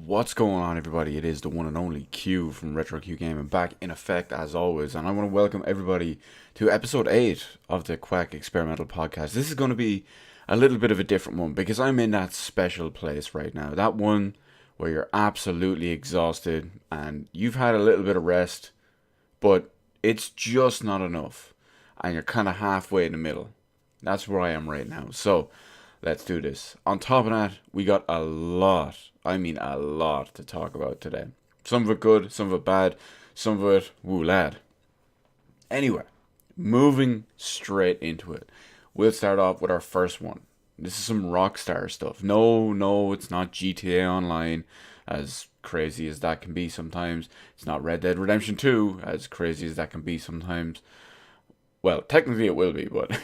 What's going on, everybody? It is the one and only Q from Retro Q Gaming, back in effect as always, and I want to welcome everybody to episode 8 of the Quack Experimental Podcast. This is going to be a little bit of a different one because I'm in that special place right now. That one where you're absolutely exhausted and you've had a little bit of rest, but it's just not enough, and you're kind of halfway in the middle. That's where I am right now. So, let's do this. On top of that, we got a lot to talk about today. Some of it good, some of it bad, some of it, woo lad. Anyway, moving straight into it. We'll start off with our first one. This is some Rockstar stuff. No, it's not GTA Online, as crazy as that can be sometimes. It's not Red Dead Redemption 2, as crazy as that can be sometimes. Well, technically it will be, but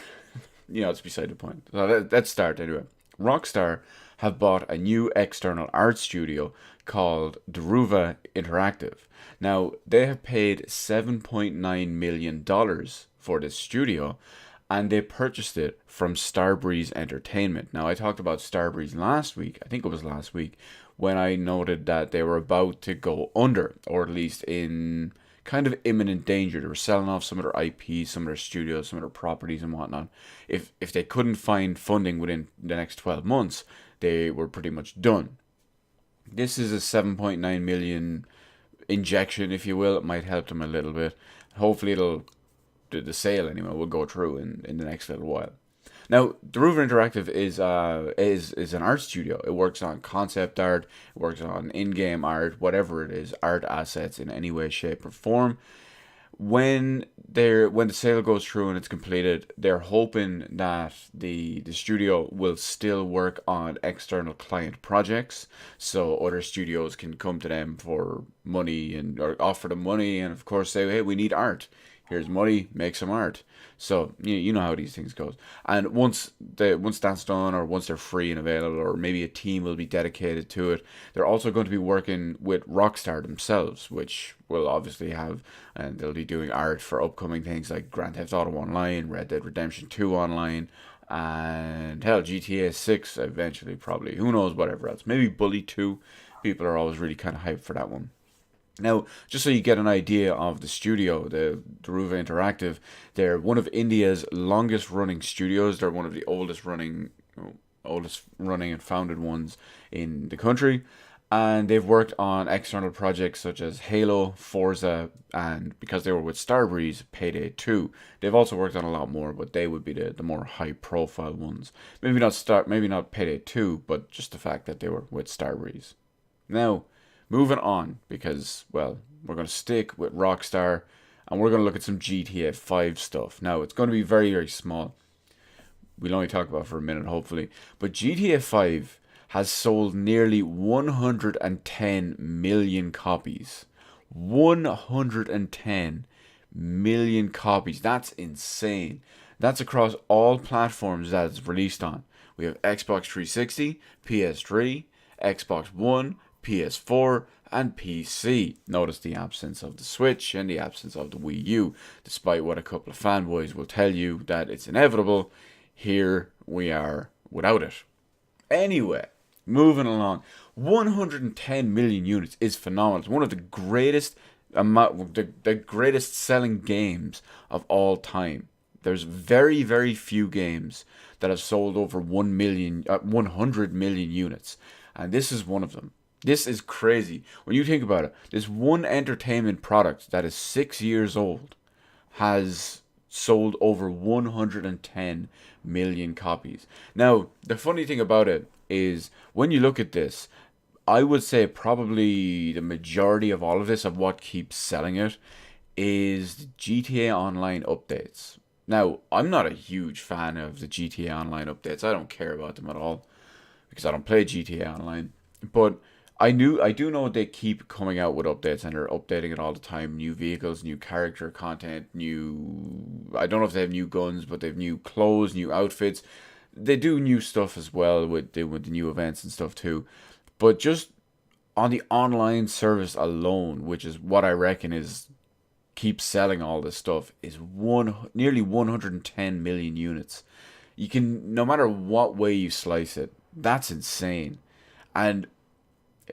it's beside the point. So let's start anyway. Rockstar have bought a new external art studio called Daruva Interactive. Now, they have paid $7.9 million for this studio, and they purchased it from Starbreeze Entertainment. Now, I talked about Starbreeze last week, I think it was last week, when I noted that they were about to go under, or at least in kind of imminent danger. They were selling off some of their IPs, some of their studios, some of their properties and whatnot. If they couldn't find funding within the next 12 months, they were pretty much done. This is a 7.9 million injection, if you will. It might help them a little bit. Hopefully the sale anyway will go through in the next little while. Now, Daruva Interactive is an art studio. It works on concept art, it works on in-game art, whatever it is, art assets in any way, shape, or form. When the sale goes through and it's completed, they're hoping that the studio will still work on external client projects, so other studios can come to them for money or offer them money, and of course say, hey, we need art. Here's money, make some art. So you know how these things goes. And once that's done, or once they're free and available, or maybe a team will be dedicated to it, they're also going to be working with Rockstar themselves, which will obviously have, and they'll be doing art for upcoming things like Grand Theft Auto Online, Red Dead Redemption 2 Online, and hell, GTA 6 eventually, probably. Who knows, whatever else. Maybe Bully 2. People are always really kind of hyped for that one. Now, just so you get an idea of the studio, the Daruva Interactive, they're one of India's longest running studios. They're one of the oldest running and founded ones in the country. And they've worked on external projects such as Halo, Forza, and because they were with Starbreeze, Payday 2. They've also worked on a lot more, but they would be the more high profile ones. Maybe not Payday 2, but just the fact that they were with Starbreeze. Now, moving on, because, well, we're going to stick with Rockstar, and we're going to look at some GTA 5 stuff. Now, it's going to be very, very small. We'll only talk about it for a minute, hopefully. But GTA 5 has sold nearly 110 million copies. 110 million copies. That's insane. That's across all platforms that it's released on. We have Xbox 360, PS3, Xbox One, PS4, and PC. Notice the absence of the Switch and the absence of the Wii U. Despite what a couple of fanboys will tell you that it's inevitable, here we are without it. Anyway, moving along. 110 million units is phenomenal. It's one of the greatest selling games of all time. There's very, very few games that have sold over 100 million units, and this is one of them. This is crazy. When you think about it, this one entertainment product that is 6 years old has sold over 110 million copies. Now, the funny thing about it is, when you look at this, I would say probably the majority of all of this, of what keeps selling it, is the GTA Online updates. Now, I'm not a huge fan of the GTA Online updates. I don't care about them at all, because I don't play GTA Online. But I do know they keep coming out with updates, and they're updating it all the time. New vehicles, new character content, I don't know if they have new guns, but they have new clothes, new outfits. They do new stuff as well with the new events and stuff too. But just on the online service alone, which is what I reckon is keeps selling all this stuff, is nearly 110 million units. You can, no matter what way you slice it, that's insane. And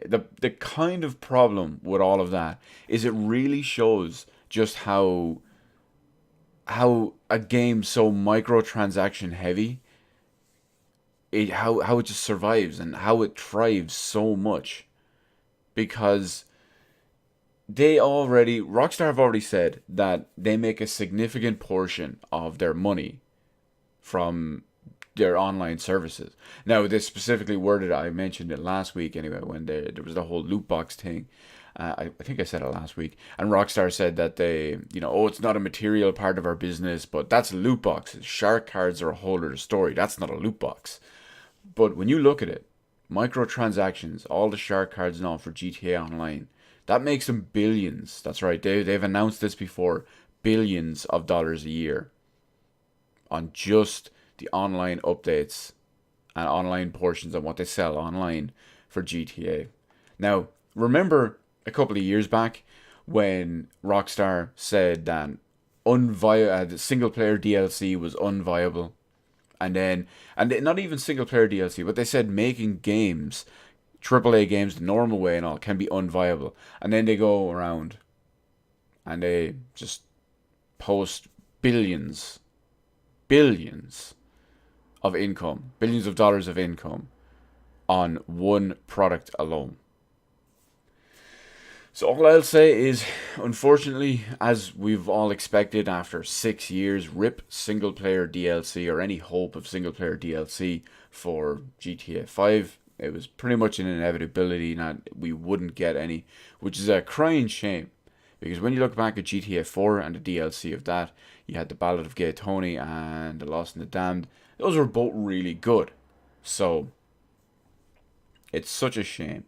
The kind of problem with all of that is it really shows just how a game so microtransaction heavy, how it just survives and how it thrives so much, because Rockstar have already said that they make a significant portion of their money from their online services. Now, this specifically worded, I mentioned it last week anyway, when there was the whole loot box thing. I think I said it last week. And Rockstar said that they, oh, it's not a material part of our business, but that's loot boxes. Shark cards are a whole other story. That's not a loot box. But when you look at it, microtransactions, all the shark cards now for GTA Online, that makes them billions. That's right. They've announced this before. Billions of dollars a year on just the online updates and online portions of what they sell online for GTA. Now, remember a couple of years back when Rockstar said that the single player DLC was unviable, and not even single player DLC, but they said making games, AAA games the normal way and all, can be unviable. And then they go around and they just post billions of income, billions of dollars of income on one product alone. So all I'll say is, unfortunately, as we've all expected after 6 years, rip single player DLC or any hope of single player DLC for GTA 5. It was pretty much an inevitability that we wouldn't get any, which is a crying shame. Because when you look back at GTA 4 and the DLC of that, you had the Ballad of Gay Tony and The Lost and the Damned. Those were both really good. So, it's such a shame.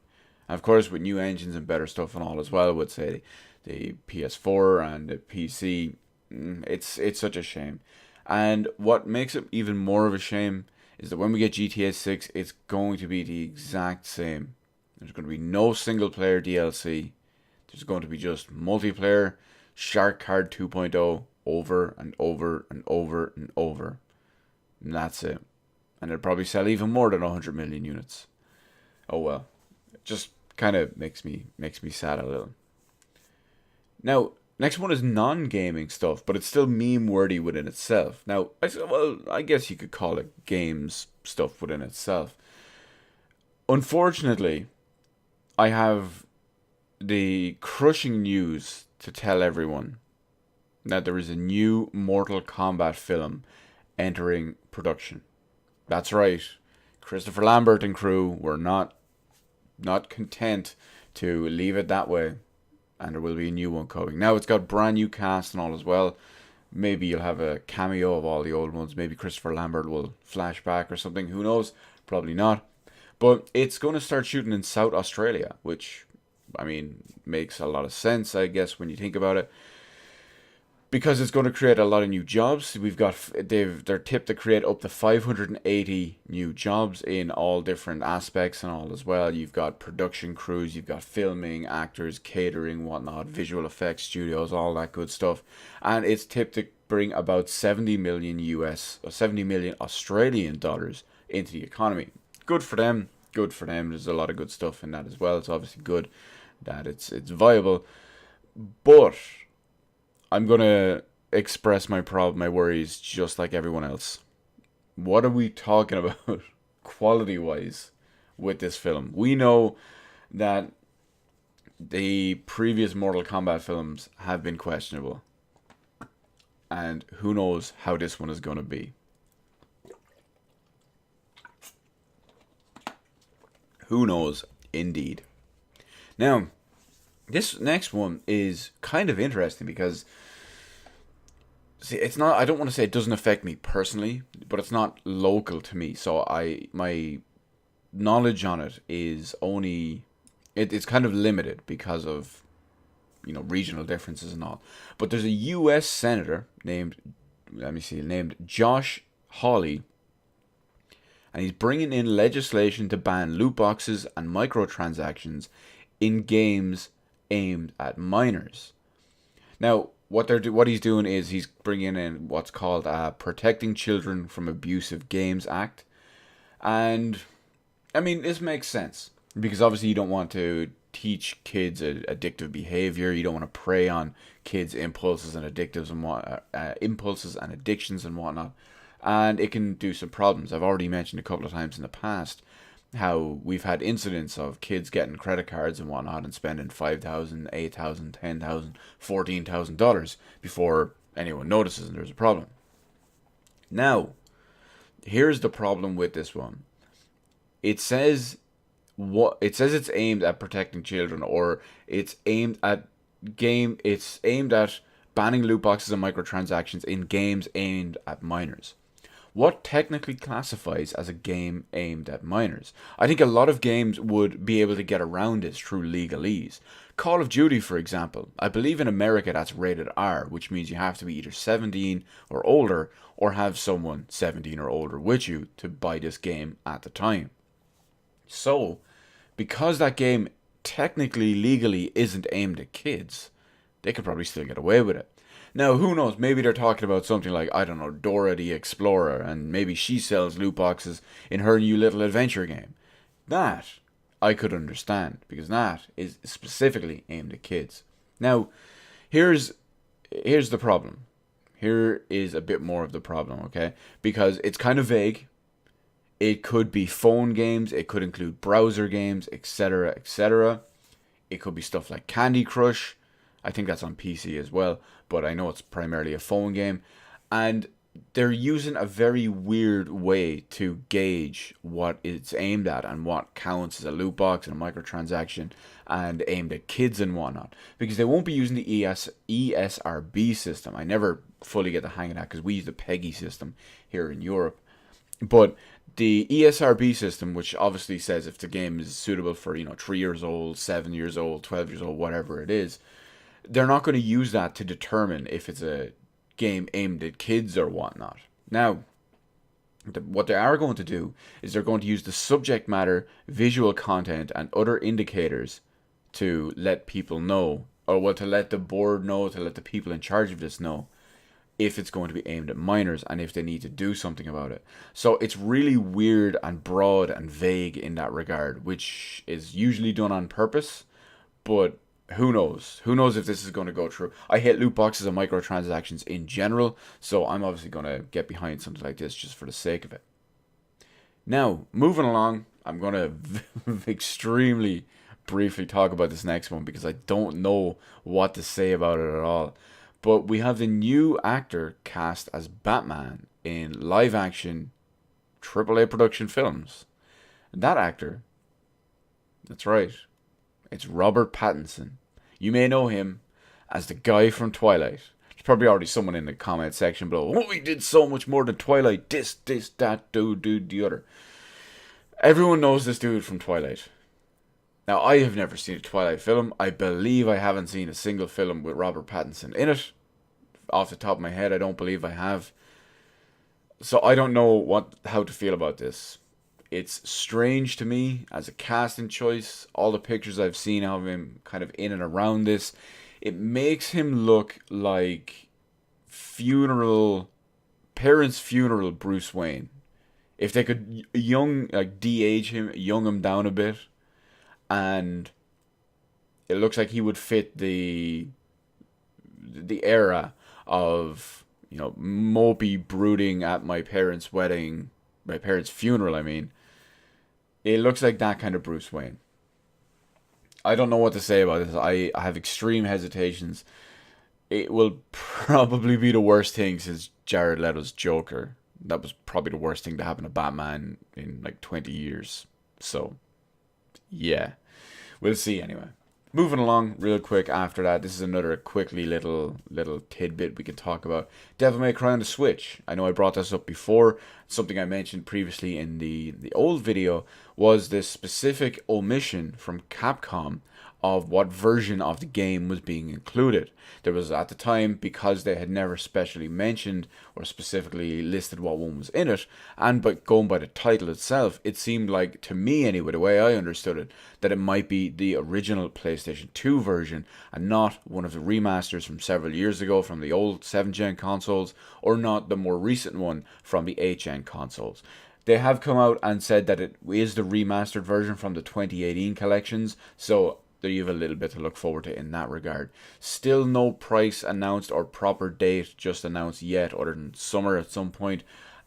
And of course, with new engines and better stuff and all as well, would say the PS4 and the PC, it's such a shame. And what makes it even more of a shame is that when we get GTA 6, it's going to be the exact same. There's going to be no single player DLC. There's going to be just multiplayer Shark Card 2.0 over and over and over and over. And that's it. And it'll probably sell even more than 100 million units. Oh well. It just kind of makes me sad a little. Now, next one is non-gaming stuff, but it's still meme-worthy within itself. Now, I guess you could call it games stuff within itself. Unfortunately, I have the crushing news to tell everyone that there is a new Mortal Kombat film entering production. That's right. Christopher Lambert and crew were not content to leave it that way, and there will be a new one coming. Now, it's got brand new cast and all as well. Maybe you'll have a cameo of all the old ones. Maybe Christopher Lambert will flash back or something. Who knows? Probably not. But it's going to start shooting in South Australia, which, I mean, makes a lot of sense, I guess, when you think about it. Because it's going to create a lot of new jobs. They're tipped to create up to 580 new jobs in all different aspects and all as well. You've got production crews, you've got filming, actors, catering, whatnot, visual effects studios, all that good stuff. And it's tipped to bring about 70 million Australian dollars into the economy. Good for them. Good for them. There's a lot of good stuff in that as well. It's obviously good that it's viable. But I'm going to express my worries just like everyone else. What are we talking about quality-wise with this film? We know that the previous Mortal Kombat films have been questionable. And who knows how this one is going to be. Who knows, indeed. Now, this next one is kind of interesting because, see, it's not, I don't want to say it doesn't affect me personally, but it's not local to me. So my knowledge on it is only, it's kind of limited because of, regional differences and all. But there's a US senator named Josh Hawley, and he's bringing in legislation to ban loot boxes and microtransactions in games aimed at minors. Now, what he's doing is he's bringing in what's called Protecting Children from Abusive Games Act. And, I mean, this makes sense. because obviously you don't want to teach kids addictive behavior. You don't want to prey on kids' impulses and impulses and addictions and whatnot, and it can do some problems. I've already mentioned a couple of times in the past how we've had incidents of kids getting credit cards and whatnot and spending $5,000, $8,000, $10,000, $14,000 before anyone notices and there's a problem. Now, here's the problem with this one. It says it's aimed at protecting children, or it's aimed at banning loot boxes and microtransactions in games aimed at minors. What technically classifies as a game aimed at minors? I think a lot of games would be able to get around this through legalese. Call of Duty, for example, I believe in America that's rated R, which means you have to be either 17 or older, or have someone 17 or older with you to buy this game at the time. So, because that game technically legally isn't aimed at kids, they could probably still get away with it. Now, who knows? Maybe they're talking about something like, I don't know, Dora the Explorer, and maybe she sells loot boxes in her new little adventure game. That I could understand, because that is specifically aimed at kids. Now, here's the problem. Here is a bit more of the problem, okay? Because it's kind of vague. It could be phone games, it could include browser games, etc., etc. It could be stuff like Candy Crush. I think that's on PC as well, but I know it's primarily a phone game. And they're using a very weird way to gauge what it's aimed at and what counts as a loot box and a microtransaction and aimed at kids and whatnot. Because they won't be using the ESRB system. I never fully get the hang of that because we use the PEGI system here in Europe. But the ESRB system, which obviously says if the game is suitable for, 3 years old, 7 years old, 12 years old, whatever it is, they're not going to use that to determine if it's a game aimed at kids or whatnot. Now, what they are going to do is they're going to use the subject matter, visual content, and other indicators to let people know, or to let the board know, to let the people in charge of this know if it's going to be aimed at minors and if they need to do something about it. So it's really weird and broad and vague in that regard, which is usually done on purpose, but who knows? Who knows if this is going to go through? I hate loot boxes and microtransactions in general, so I'm obviously going to get behind something like this just for the sake of it. Now, moving along, I'm going to extremely briefly talk about this next one because I don't know what to say about it at all. But we have the new actor cast as Batman in live-action AAA production films. And that actor, that's right, it's Robert Pattinson. You may know him as the guy from Twilight. There's probably already someone in the comment section below. Oh, he did so much more than Twilight. This, that, dude, the other. Everyone knows this dude from Twilight. Now, I have never seen a Twilight film. I believe I haven't seen a single film with Robert Pattinson in it. Off the top of my head, I don't believe I have. So I don't know how to feel about this. It's strange to me as a casting choice. All the pictures I've seen of him kind of in and around this, it makes him look like parents' funeral Bruce Wayne. If they could de-age him, young him down a bit, and it looks like he would fit the era of, mopey brooding at my parents' funeral, I mean. It looks like that kind of Bruce Wayne. I don't know what to say about this. I have extreme hesitations. It will probably be the worst thing since Jared Leto's Joker. That was probably the worst thing to happen to Batman in 20 years. So, yeah. We'll see anyway. Moving along real quick after that, this is another quickly little tidbit we can talk about. Devil May Cry on the Switch. I know I brought this up before. Something I mentioned previously in the old video was this specific omission from Capcom of what version of the game was being included. There was, at the time, because they had never specially mentioned or specifically listed what one was in it, and but going by the title itself, it seemed like, to me anyway, the way I understood it, that it might be the original PlayStation 2 version and not one of the remasters from several years ago from the old 7th gen consoles, or not the more recent one from the 8th gen consoles. They have come out and said that it is the remastered version from the 2018 collections, so there you have a little bit to look forward to in that regard. Still no price announced or proper date just announced yet, other than summer at some point,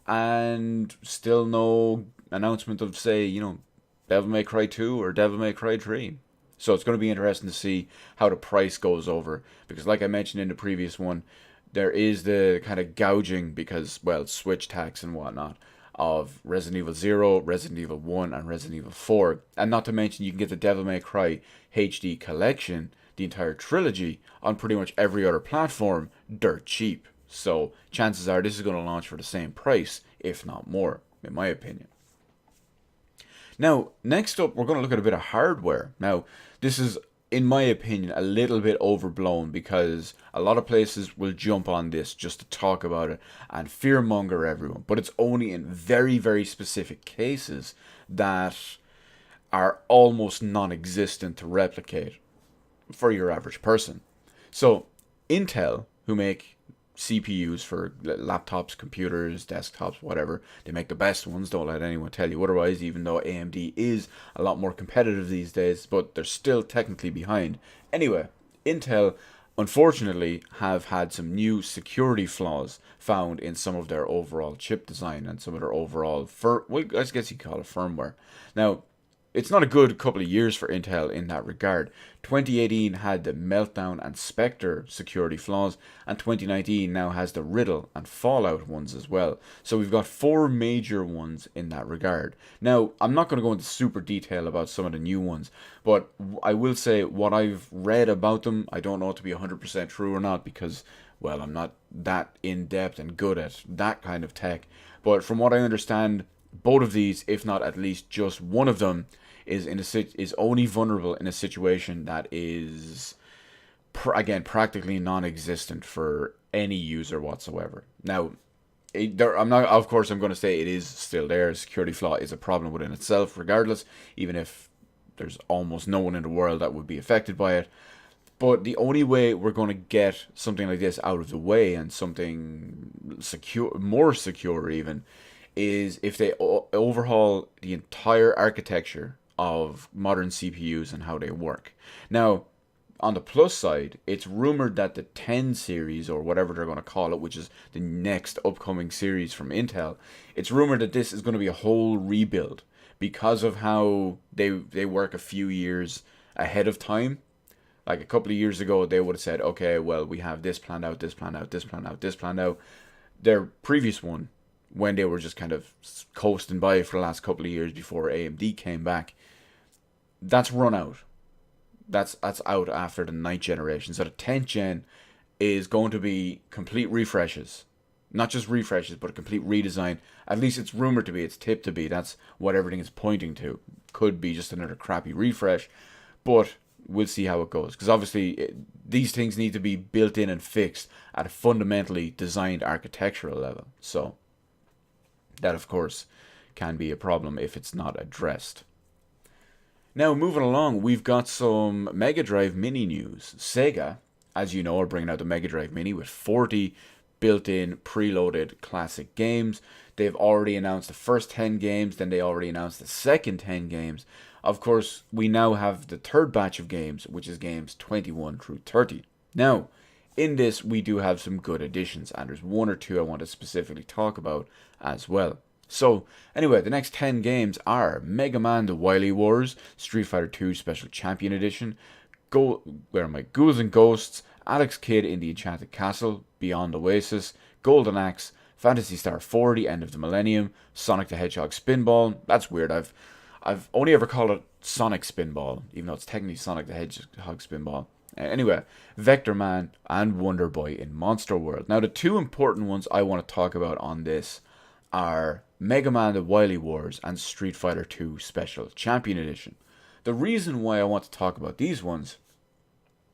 and still no announcement of, say, Devil May Cry 2 or Devil May Cry 3. So it's going to be interesting to see how the price goes over, because like I mentioned in the previous one, there is the kind of gouging because, well, Switch tax and whatnot of Resident Evil 0, Resident Evil 1, and Resident Evil 4. And not to mention, you can get the Devil May Cry HD collection, the entire trilogy, on pretty much every other platform, dirt cheap. So chances are this is going to launch for the same price, if not more, in my opinion. Now, next up, we're going to look at a bit of hardware. Now, this is, in my opinion, a little bit overblown because a lot of places will jump on this just to talk about it and fearmonger everyone. But it's only in very, very specific cases that are almost non-existent to replicate for your average person. So, Intel, who make CPUs for laptops, computers, desktops, whatever. They make the best ones, don't let anyone tell you otherwise, even though AMD is a lot more competitive these days, but they're still technically behind. Anyway, Intel, unfortunately, have had some new security flaws found in some of their overall chip design and some of their overall, I guess you call it firmware. Now, it's not a good couple of years for Intel in that regard. 2018 had the Meltdown and Spectre security flaws, and 2019 now has the Riddle and Fallout ones as well. So we've got 4 major ones in that regard. Now, I'm not going to go into super detail about some of the new ones, but I will say what I've read about them, I don't know it to be 100% true or not because, well, I'm not that in-depth and good at that kind of tech. But from what I understand, both of these, if not at least just one of them, is only vulnerable in a situation that is, again, practically non-existent for any user whatsoever. Now, I'm going to say it is still there. Security flaw is a problem within itself, regardless, even if there's almost no one in the world that would be affected by it. But the only way we're going to get something like this out of the way and something secure, more secure even, is if they overhaul the entire architecture of modern CPUs and how they work. Now, on the plus side, it's rumored that the 10 series, or whatever they're going to call it, which is the next upcoming series from Intel, it's rumored that this is going to be a whole rebuild because of how they work a few years ahead of time. Like a couple of years ago, they would have said, okay, well, we have this planned out, this planned out, this planned out, this planned out. Their previous one, when they were just kind of coasting by for the last couple of years before AMD came back, that's run out. That's out after the 9th generation. So the 10th gen is going to be complete refreshes. Not just refreshes, but a complete redesign. At least it's rumored to be, it's tipped to be. That's what everything is pointing to. Could be just another crappy refresh, but we'll see how it goes. Because obviously, these things need to be built in and fixed at a fundamentally designed architectural level. So that, of course, can be a problem if it's not addressed. Now, moving along, we've got some Mega Drive Mini news. Sega, as you know, are bringing out the Mega Drive Mini with 40 built-in, preloaded classic games. They've already announced the first 10 games, then they already announced the second 10 games. Of course, we now have the third batch of games, which is games 21 through 30. Now, in this, we do have some good additions, and there's one or two I want to specifically talk about as well. So, anyway, the next 10 games are Mega Man The Wily Wars, Street Fighter 2 Special Champion Edition, Ghouls and Ghosts, Alex Kidd in the Enchanted Castle, Beyond Oasis, Golden Axe, Phantasy Star 40 End of the Millennium, Sonic the Hedgehog Spinball. That's weird, I've only ever called it Sonic Spinball, even though it's technically Sonic the Hedgehog Spinball. Anyway, Vector Man and Wonder Boy in Monster World. Now, the two important ones I want to talk about on this are Mega Man The Wily Wars and Street Fighter 2 Special Champion Edition. The reason why I want to talk about these ones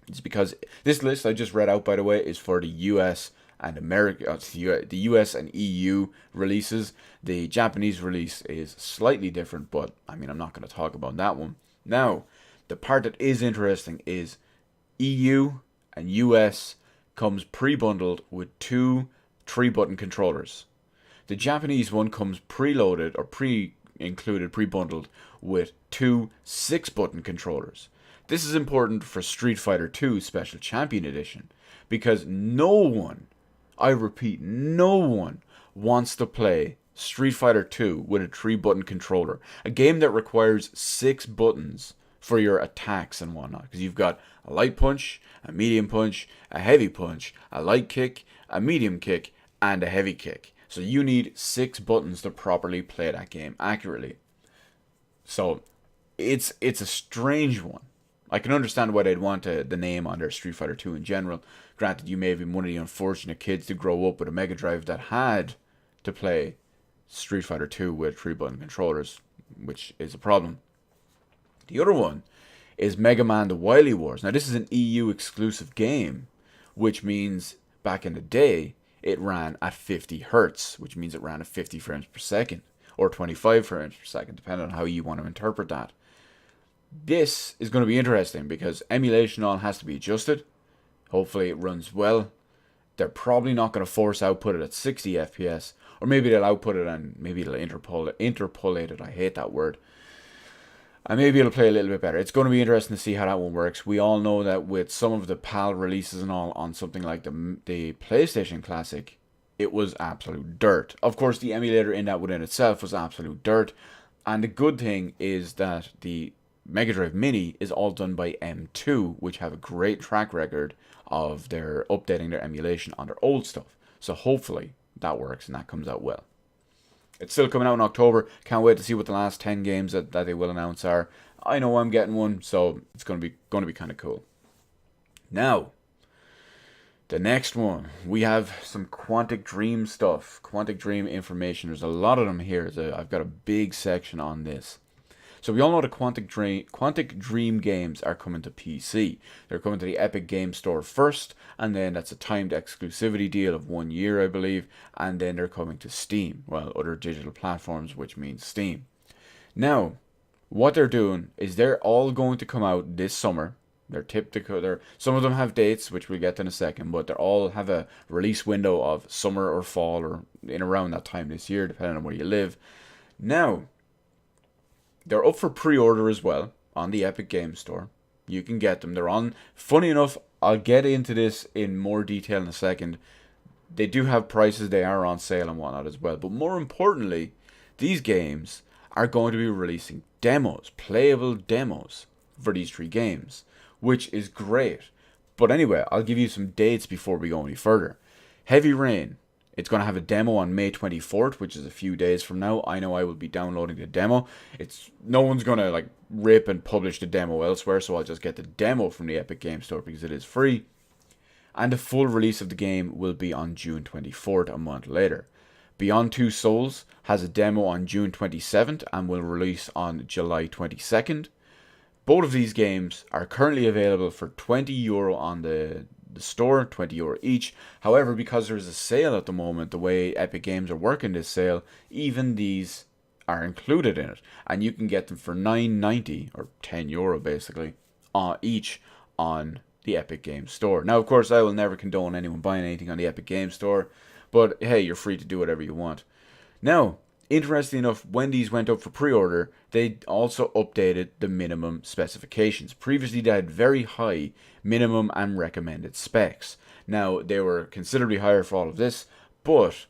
is because this list I just read out, by the way, is for the US and the US and EU releases. The Japanese release is slightly different, but I mean, I'm not going to talk about that one. Now, the part that is interesting is EU and US comes pre-bundled with two 3-button controllers. The Japanese one comes preloaded or pre-included, pre-bundled with two 6-button controllers. This is important for Street Fighter 2 Special Champion Edition because no one, I repeat, no one wants to play Street Fighter 2 with a 3-button controller. A game that requires 6 buttons for your attacks and whatnot. Because you've got a light punch, a medium punch, a heavy punch, a light kick, a medium kick, and a heavy kick. So you need 6 buttons to properly play that game accurately. So it's a strange one. I can understand why they'd want the name on their Street Fighter 2 in general. Granted, you may have been one of the unfortunate kids to grow up with a Mega Drive that had to play Street Fighter 2 with 3-button controllers, which is a problem. The other one is Mega Man The Wily Wars. Now, this is an EU exclusive game, which means back in the day, it ran at 50 hertz, which means it ran at 50 frames per second, or 25 frames per second, depending on how you want to interpret that. This is going to be interesting because emulation all has to be adjusted. Hopefully it runs well. They're probably not going to force output it at 60 FPS, or maybe they'll output it and maybe they'll interpolate it. I hate that word. And maybe it'll play a little bit better. It's going to be interesting to see how that one works. We all know that with some of the PAL releases and all on something like the PlayStation Classic, it was absolute dirt. Of course, the emulator in that within itself was absolute dirt. And the good thing is that the Mega Drive Mini is all done by M2, which have a great track record of their updating their emulation on their old stuff. So hopefully that works and that comes out well. It's still coming out in October. Can't wait to see what the last 10 games that they will announce are. I know I'm getting one, so it's going to be kind of cool. Now, the next one, we have some Quantic Dream stuff. Quantic Dream information. There's a lot of them here. I've got a big section on this. So we all know the Quantic Dream games are coming to PC. They're coming to the Epic Games Store first, and then that's a timed exclusivity deal of 1 year, I believe, and then they're coming to Steam, well, other digital platforms, which means Steam. Now, what they're doing is they're all going to come out this summer. Some of them have dates, which we'll get to in a second, but they all have a release window of summer or fall or in around that time this year, depending on where you live. Now, they're up for pre-order as well on the Epic Games Store. You can get them. They're on. Funny enough, I'll get into this in more detail in a second. They do have prices. They are on sale and whatnot as well. But more importantly, these games are going to be releasing demos, playable demos for these 3 games, which is great. But anyway, I'll give you some dates before we go any further. Heavy Rain. It's going to have a demo on May 24th, which is a few days from now. I know I will be downloading the demo. No one's going to rip and publish the demo elsewhere, so I'll just get the demo from the Epic Games Store because it is free. And the full release of the game will be on June 24th, a month later. Beyond Two Souls has a demo on June 27th and will release on July 22nd. Both of these games are currently available for €20 on the store, €20 each. However, because there's a sale at the moment, the way Epic Games are working this sale, even these are included in it, and you can get them for €9.90 or €10 basically each on the Epic Games Store. Now, of course, I will never condone anyone buying anything on the Epic Games Store, but hey, you're free to do whatever you want. Now, interestingly enough, when these went up for pre-order, they also updated the minimum specifications. Previously, they had very high minimum and recommended specs. Now, they were considerably higher for all of this, but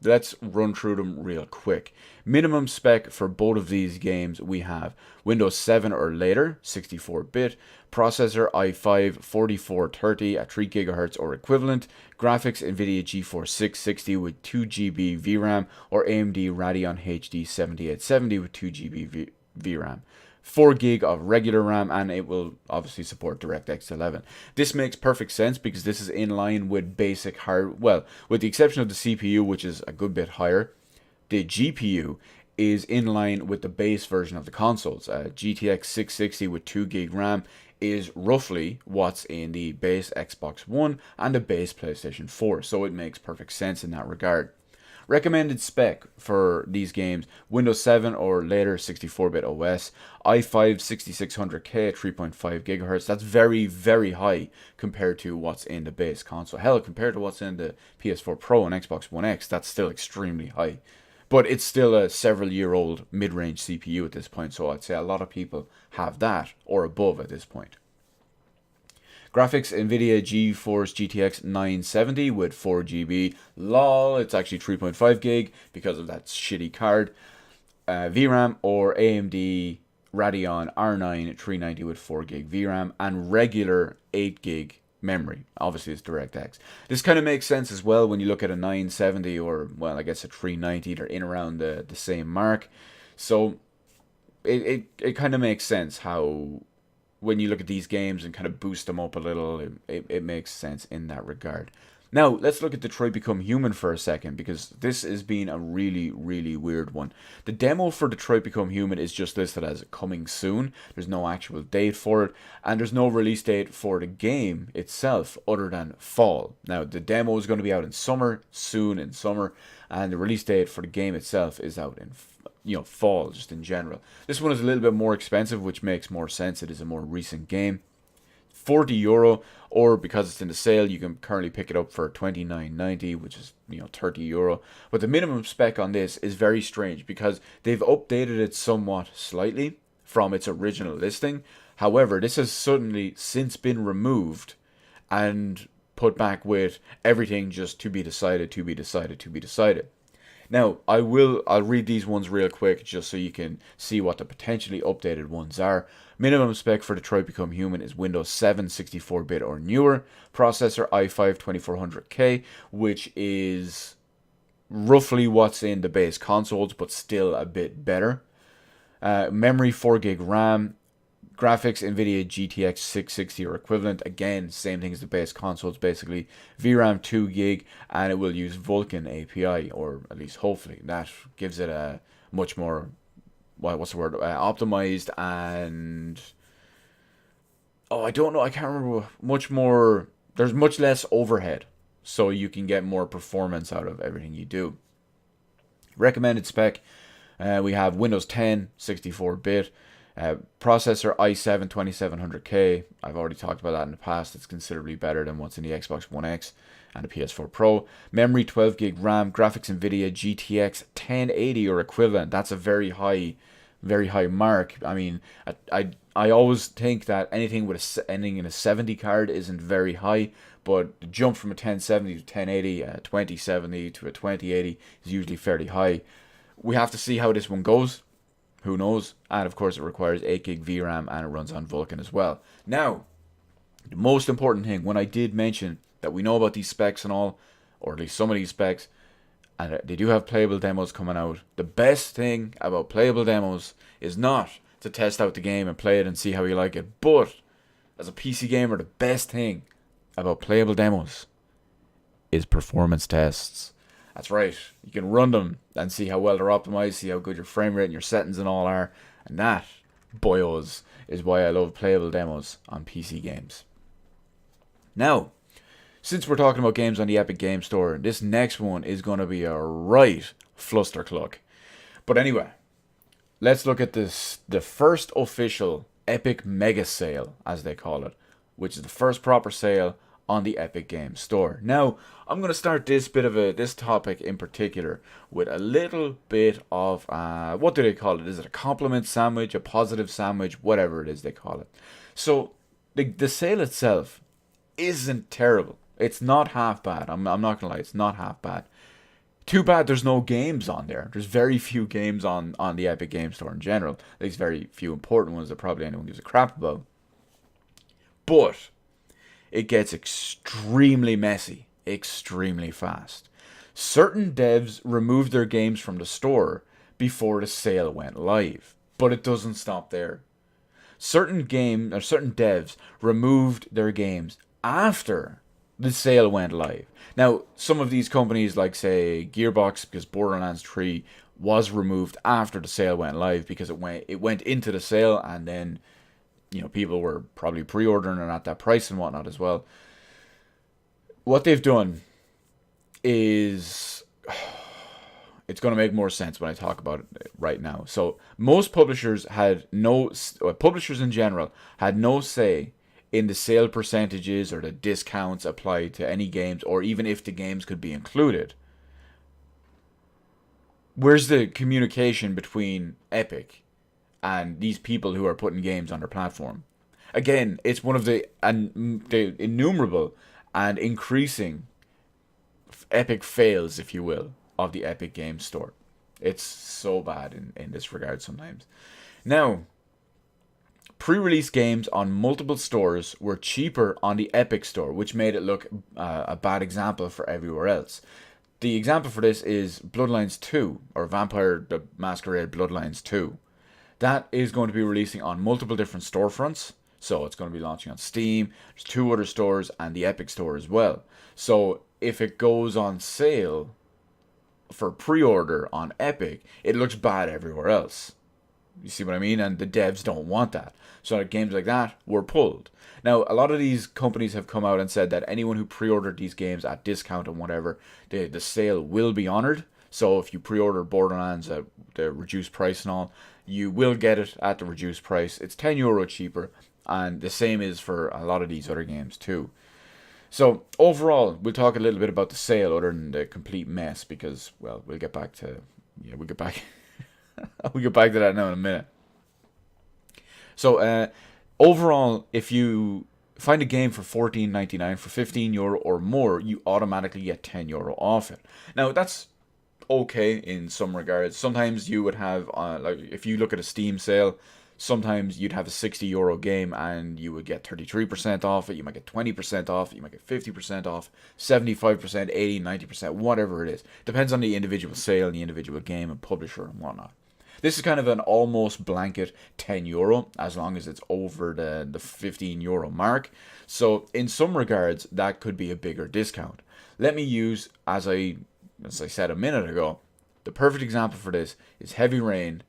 let's run through them real quick. Minimum spec for both of these games, we have Windows 7 or later, 64-bit, processor i5 4430 at 3 GHz or equivalent, graphics NVIDIA GeForce 660 with 2 GB VRAM or AMD Radeon HD 7870 with 2 GB VRAM. 4 gig of regular RAM, and it will obviously support DirectX 11. This makes perfect sense because this is in line with basic hardware. Well, with the exception of the CPU, which is a good bit higher, the GPU is in line with the base version of the consoles. GTX 660 with 2 gig RAM is roughly what's in the base Xbox One and the base PlayStation 4, so it makes perfect sense in that regard. Recommended spec for these games: Windows 7 or later 64-bit OS, i5 6600K at 3.5 gigahertz. That's very, very high compared to what's in the base console. Hell, compared to what's in the PS4 Pro and Xbox One X, that's still extremely high. But it's still a several-year-old mid-range CPU at this point, so I'd say a lot of people have that or above at this point. Graphics: NVIDIA GeForce GTX 970 with 4GB. Lol, it's actually 3.5 gig because of that shitty card. VRAM or AMD Radeon R9 390 with 4 gig VRAM and regular 8 gig memory. Obviously, it's DirectX. This kind of makes sense as well when you look at a 970 or, well, I guess a 390. They're in around the same mark. So it kind of makes sense how, when you look at these games and kind of boost them up a little, it makes sense in that regard. Now, let's look at Detroit Become Human for a second, because this has been a really, really weird one. The demo for Detroit Become Human is just listed as coming soon. There's no actual date for it, and there's no release date for the game itself other than fall. Now, the demo is going to be out in summer, soon in summer, and the release date for the game itself is out in fall, just in general. This one is a little bit more expensive, which makes more sense. It is a more recent game. €40, or because it's in the sale, you can currently pick it up for €29.90, which is €30. But the minimum spec on this is very strange because they've updated it somewhat slightly from its original listing. However, this has suddenly since been removed and put back with everything just to be decided, to be decided, to be decided. Now, I'll read these ones real quick just so you can see what the potentially updated ones are. Minimum spec for Detroit Become Human is Windows 7 64-bit or newer. Processor i5 2400K, which is roughly what's in the base consoles, but still a bit better. Memory 4 gig RAM. Graphics: NVIDIA GTX 660 or equivalent. Again, same thing as the base consoles basically. VRAM 2 gig, and it will use Vulkan API, or at least hopefully. That gives it a much more, optimized, and I don't know, I can't remember, much more, there's much less overhead, so you can get more performance out of everything you do. Recommended spec, we have Windows 10 64-bit. Processor i7 2700K. I've already talked about that in the past. It's considerably better than what's in the Xbox One X and the PS4 Pro. Memory 12 gig RAM. Graphics: NVIDIA GTX 1080 or equivalent. That's a very high mark. I mean, I always think that anything with ending in a 70 card isn't very high, but the jump from a 1070 to 1080, a 2070 to a 2080 is usually fairly high. We have to see how this one goes. Who knows? And of course, it requires 8 gig VRAM and it runs on Vulkan as well. Now, the most important thing, when I did mention that we know about these specs and all, or at least some of these specs, and they do have playable demos coming out, the best thing about playable demos is not to test out the game and play it and see how you like it, but as a PC gamer, the best thing about playable demos is performance tests. That's right, you can run them and see how well they're optimized, see how good your frame rate and your settings and all are, and that, boyos, is why I love playable demos on PC games. Now, since we're talking about games on the Epic Game Store, this next one is going to be a right flustercluck. But anyway, let's look at the first official Epic Mega Sale, as they call it, which is the first proper sale on the Epic Game Store. Now, I'm going to start this topic in particular with a little bit of, what do they call it? Is it a compliment sandwich, a positive sandwich, whatever it is they call it. So, the sale itself isn't terrible. It's not half bad. I'm not going to lie, it's not half bad. Too bad there's no games on there. There's very few games on the Epic Game Store in general. At least very few important ones that probably anyone gives a crap about. But it gets extremely messy, extremely fast. Certain devs removed their games from the store before the sale went live, but it doesn't stop there. Certain devs removed their games after the sale went live. Now, some of these companies, like say Gearbox, because Borderlands 3 was removed after the sale went live because it went into the sale, and then people were probably pre-ordering it at that price and whatnot as well. What they've done is, It's going to make more sense when I talk about it right now. So most publishers publishers in general had no say in the sale percentages or the discounts applied to any games, or even if the games could be included. Where's the communication between Epic and these people who are putting games on their platform? Again, it's one of the innumerable and increasing epic fails, if you will, of the Epic Games Store. It's so bad in this regard sometimes. Now, pre-release games on multiple stores were cheaper on the Epic Store, which made it look a bad example for everywhere else. The example for this is Bloodlines 2, or Vampire the Masquerade Bloodlines 2. That is going to be releasing on multiple different storefronts. So it's going to be launching on Steam, there's 2 other stores, and the Epic Store as well. So if it goes on sale for pre-order on Epic, it looks bad everywhere else. You see what I mean? And the devs don't want that. So games like that were pulled. Now, a lot of these companies have come out and said that anyone who pre-ordered these games at discount and whatever, the sale will be honored. So if you pre-order Borderlands at the reduced price and all, you will get it at the reduced price. It's €10 cheaper, and the same is for a lot of these other games too. So overall, we'll talk a little bit about the sale other than the complete mess, because, well, we'll get back to we'll get back to that now in a minute. So overall, if you find a game for $14.99 for €15 or more, you automatically get €10 off it. Now that's okay in some regards. Sometimes you would have like if you look at a Steam sale, sometimes you'd have a €60 game and you would get 33% off it. You might get 20% off it. You might get 50% off, 75%, 80, 90%, whatever it is. Depends on the individual sale and the individual game and publisher and whatnot. This is kind of an almost blanket €10 as long as it's over the €15 mark. So in some regards, that could be a bigger discount. Let me use, as I said a minute ago, the perfect example for this is Heavy Rain,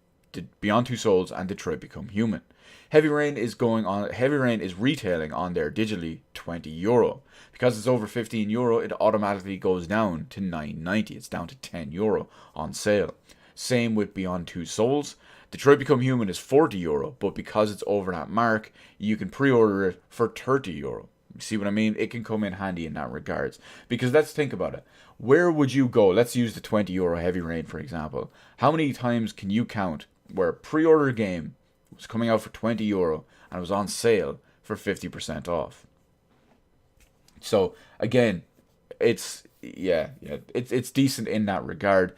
Beyond Two Souls, and Detroit Become Human. Heavy Rain is retailing on there digitally €20. Because it's over €15, it automatically goes down to $9.90. It's down to €10 on sale. Same with Beyond Two Souls. Detroit Become Human is €40, but because it's over that mark, you can pre-order it for €30. See what I mean? It can come in handy in that regards. Because let's think about it. Where would you go? Let's use the €20 Heavy Rain, for example. How many times can you count where a pre-order game was coming out for €20 and was on sale for 50% off? So again, it's decent in that regard.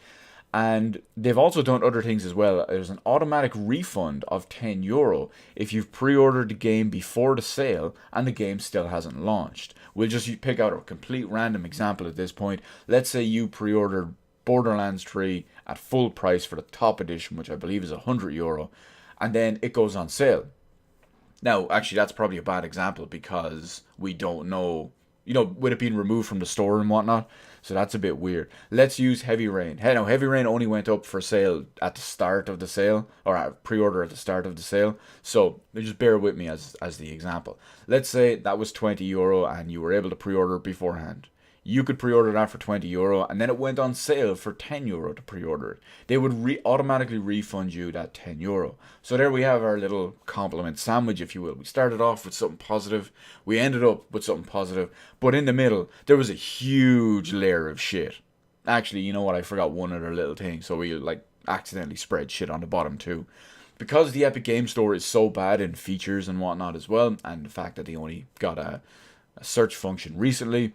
And they've also done other things as well. There's an automatic refund of €10 if you've pre-ordered the game before the sale and the game still hasn't launched. We'll just pick out a complete random example at this point. Let's say you pre-ordered Borderlands 3 at full price for the top edition, which I believe is €100, and then it goes on sale. Now, actually, that's probably a bad example because we don't know, with it being removed from the store and whatnot. So that's a bit weird. Let's use Heavy Rain. Now, Heavy Rain only went up for sale at the start of the sale, or at pre-order at the start of the sale. So just bear with me as the example. Let's say that was €20 and you were able to pre-order beforehand. You could pre-order that for €20 and then it went on sale for €10 to pre-order it. They would automatically refund you that €10. So there we have our little compliment sandwich, if you will. We started off with something positive. We ended up with something positive. But in the middle, there was a huge layer of shit. Actually, you know what? I forgot one other little thing. So we accidentally spread shit on the bottom too. Because the Epic Games Store is so bad in features and whatnot as well, and the fact that they only got a search function recently,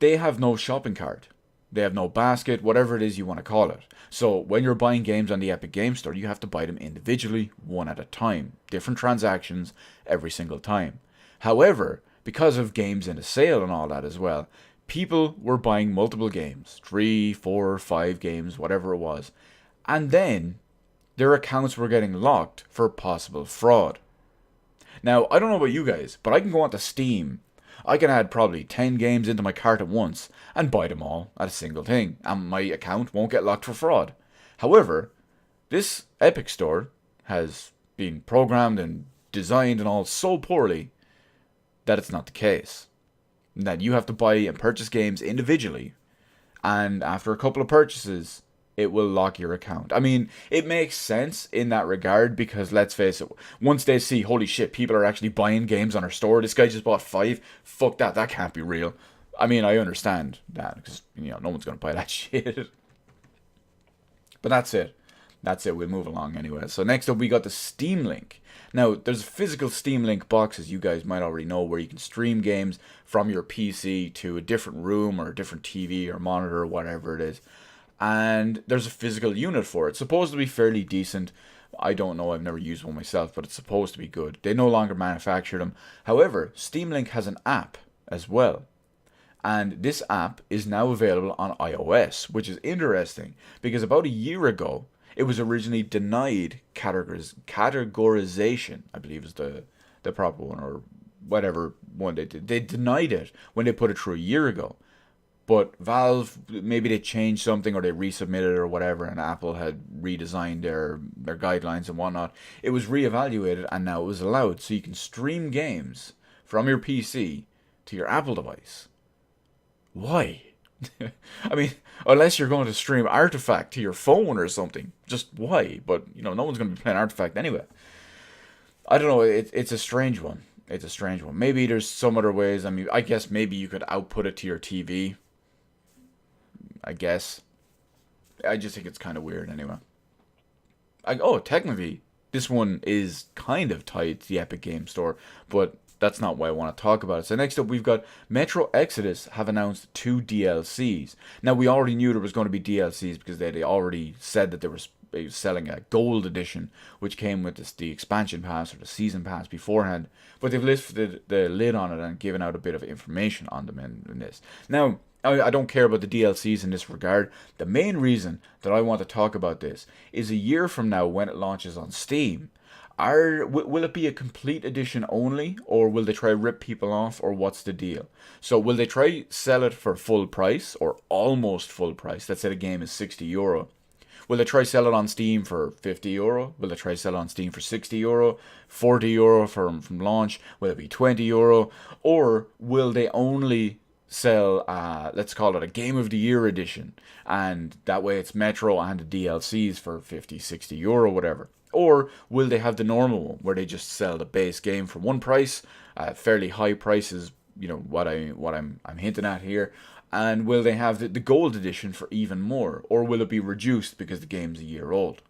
they have no shopping cart. They have no basket, whatever it is you want to call it. So when you're buying games on the Epic Games Store, you have to buy them individually, one at a time. Different transactions every single time. However, because of games in a sale and all that as well, people were buying multiple games. 3, 4, 5 games, whatever it was. And then their accounts were getting locked for possible fraud. Now, I don't know about you guys, but I can go onto Steam. I can add probably 10 games into my cart at once and buy them all at a single thing, and my account won't get locked for fraud. However, this Epic Store has been programmed and designed and all so poorly that it's not the case. That you have to buy and purchase games individually, and after a couple of purchases, it will lock your account. I mean, it makes sense in that regard because let's face it, once they see, holy shit, people are actually buying games on our store. This guy just bought 5. Fuck that. That can't be real. I mean, I understand that because no one's gonna buy that shit. But that's it. That's it. We'll move along anyway. So next up, we got the Steam Link. Now, there's a physical Steam Link box, as you guys might already know, where you can stream games from your PC to a different room or a different TV or monitor or whatever it is. And there's a physical unit for it. It's supposed to be fairly decent. I don't know, I've never used one myself, but it's supposed to be good. They no longer manufacture them. However, Steam Link has an app as well. And this app is now available on iOS, which is interesting because about a year ago, it was originally denied categorization, I believe is the proper one, or whatever one they did. They denied it when they put it through a year ago. But Valve, maybe they changed something or they resubmitted it or whatever, and Apple had redesigned their guidelines and whatnot. It was reevaluated and now it was allowed. So you can stream games from your PC to your Apple device. Why? I mean, unless you're going to stream Artifact to your phone or something. Just why? But, no one's going to be playing Artifact anyway. I don't know. It's a strange one. It's a strange one. Maybe there's some other ways. I mean, I guess maybe you could output it to your TV. I guess. I just think it's kind of weird anyway. Technically, this one is kind of tied to the Epic Game Store, but that's not why I want to talk about it. So next up, we've got Metro Exodus have announced 2 DLCs. Now, we already knew there was going to be DLCs because they already said that they were selling a gold edition, which came with the expansion pass or the season pass beforehand. But they've lifted the lid on it and given out a bit of information on them in this. Now, I don't care about the DLCs in this regard. The main reason that I want to talk about this is a year from now when it launches on Steam. Will it be a complete edition only, or will they try to rip people off, or what's the deal? So will they try sell it for full price or almost full price? Let's say the game is €60. Will they try sell it on Steam for €50? Will they try sell it on Steam for €60? €40 from launch? Will it be €20? Or will they only sell, let's call it a Game of the Year edition, and that way it's Metro and the DLCs for €50, €60, whatever? Or will they have the normal one where they just sell the base game for one price, fairly high prices, what I'm hinting at here, and will they have the gold edition for even more, or will it be reduced because the game's a year old?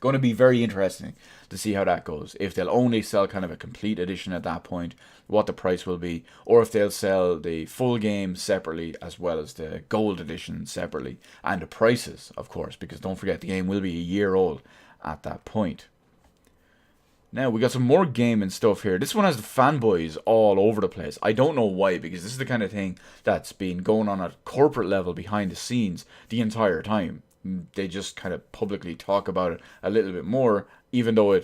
Going to be very interesting to see how that goes. If they'll only sell kind of a complete edition at that point, what the price will be, or if they'll sell the full game separately as well as the gold edition separately, and the prices, of course, because don't forget the game will be a year old at that point. Now, we got some more gaming stuff here. This one has the fanboys all over the place. I don't know why, because this is the kind of thing that's been going on at corporate level behind the scenes the entire time. They just kind of publicly talk about it a little bit more, even though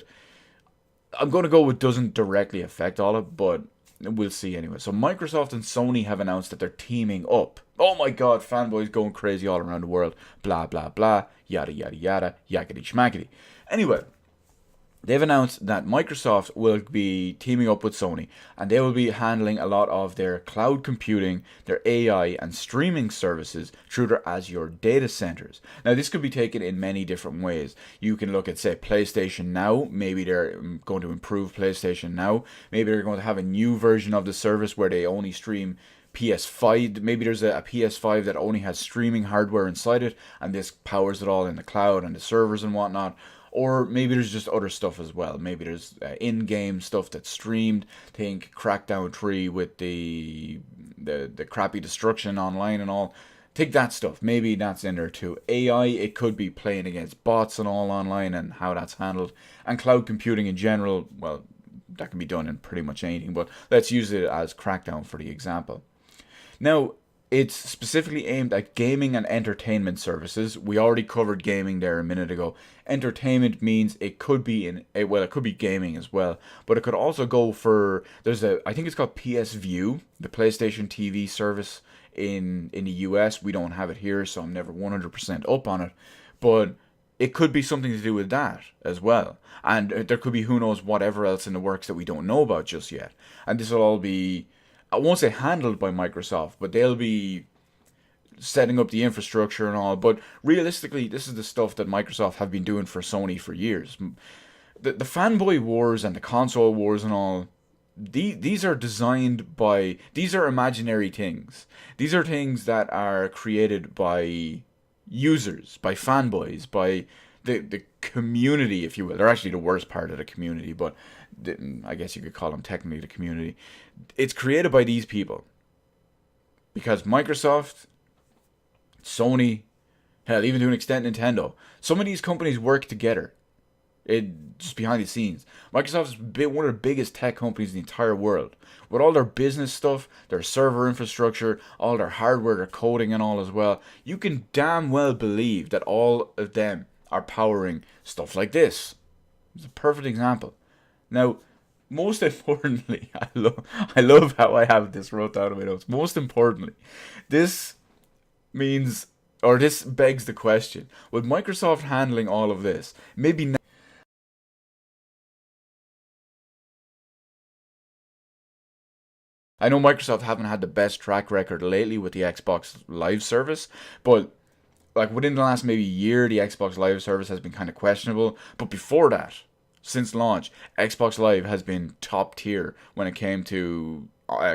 I'm going to go with doesn't directly affect all of it, but we'll see anyway. So Microsoft and Sony have announced that they're teaming up. Oh my god, fanboys going crazy all around the world. Blah, blah, blah. Yada, yada, yada. Yakety schmackety. Anyway, they've announced that Microsoft will be teaming up with Sony, and they will be handling a lot of their cloud computing, their AI, and streaming services through their Azure data centers. Now, this could be taken in many different ways. You can look at, say, PlayStation Now. Maybe they're going to improve PlayStation Now. Maybe they're going to have a new version of the service where they only stream PS5. Maybe there's a PS5 that only has streaming hardware inside it, and this powers it all in the cloud and the servers and whatnot. Or maybe there's just other stuff as well. Maybe there's in-game stuff that's streamed. Think Crackdown 3 with the crappy destruction online and all. Take that stuff. Maybe that's in there too. AI, it could be playing against bots and all online and how that's handled. And cloud computing in general, well, that can be done in pretty much anything. But let's use it as Crackdown for the example. Now, it's specifically aimed at gaming and entertainment services. We already covered gaming there a minute ago. Entertainment means it could be it could be gaming as well, but it could also go for I think it's called PS View, the PlayStation TV service in the US. We don't have it here, so I'm never 100% up on it, but it could be something to do with that as well. And there could be who knows whatever else in the works that we don't know about just yet. And this will all be, I won't say handled by Microsoft, but they'll be setting up the infrastructure and all. But realistically, this is the stuff that Microsoft have been doing for Sony for years. The fanboy wars and the console wars and all, these are designed by, these are imaginary things. These are things that are created by users, by fanboys, by the community, if you will. They're actually the worst part of the community, but I guess you could call them technically the community. It's created by these people. Because Microsoft, Sony, hell, even to an extent Nintendo, some of these companies work together. Just behind the scenes. Microsoft's one of the biggest tech companies in the entire world. With all their business stuff, their server infrastructure, all their hardware, their coding and all as well, you can damn well believe that all of them are powering stuff like this. It's a perfect example. Now, most importantly, I love how I have this wrote down in my notes. Most importantly, this means, or this begs the question, with Microsoft handling all of this, maybe now, I know Microsoft haven't had the best track record lately with the Xbox Live service, but like within the last maybe year, the Xbox Live service has been kind of questionable. But before that, since launch, Xbox Live has been top tier when it came to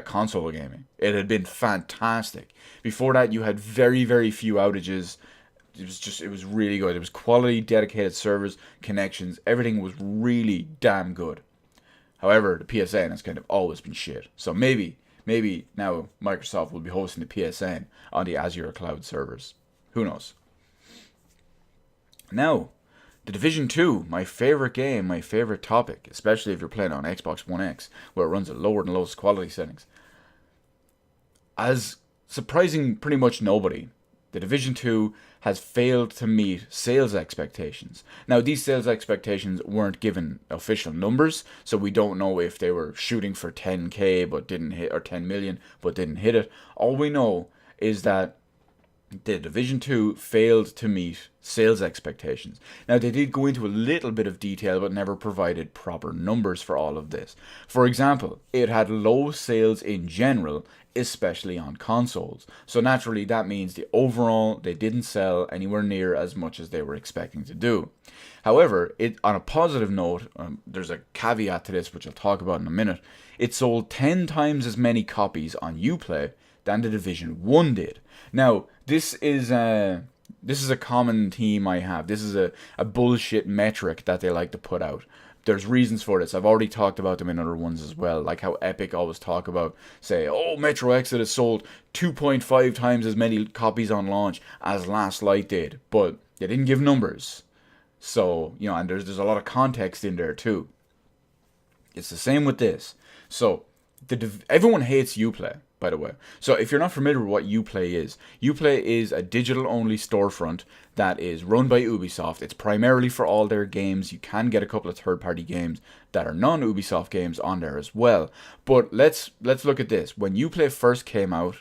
console gaming. It had been fantastic. Before that, you had very, very few outages. It was really good. It was quality, dedicated servers, connections. Everything was really damn good. However, the PSN has kind of always been shit. So maybe now Microsoft will be hosting the PSN on the Azure cloud servers. Who knows? Now, The Division 2, my favorite game, my favorite topic, especially if you're playing on Xbox One X, where it runs at lower than lowest quality settings. As surprising pretty much nobody, The Division 2 has failed to meet sales expectations. Now, these sales expectations weren't given official numbers, so we don't know if they were shooting for 10k but didn't hit, or 10 million but didn't hit it. All we know is that The Division 2 failed to meet sales expectations. Now, they did go into a little bit of detail, but never provided proper numbers for all of this. For example, it had low sales in general, especially on consoles. So naturally, that means they didn't sell anywhere near as much as they were expecting to do. However, on a positive note, there's a caveat to this, which I'll talk about in a minute. It sold 10 times as many copies on Uplay than The Division 1 did. Now, this is a common theme I have. This is a bullshit metric that they like to put out. There's reasons for this. I've already talked about them in other ones as well. Like how Epic always talk about, say, oh, Metro Exodus sold 2.5 times as many copies on launch as Last Light did. But they didn't give numbers. So, and there's a lot of context in there too. It's the same with this. So, everyone hates Uplay, by the way. So if you're not familiar with what Uplay is a digital-only storefront that is run by Ubisoft. It's primarily for all their games. You can get a couple of third-party games that are non-Ubisoft games on there as well. But let's look at this. When Uplay first came out,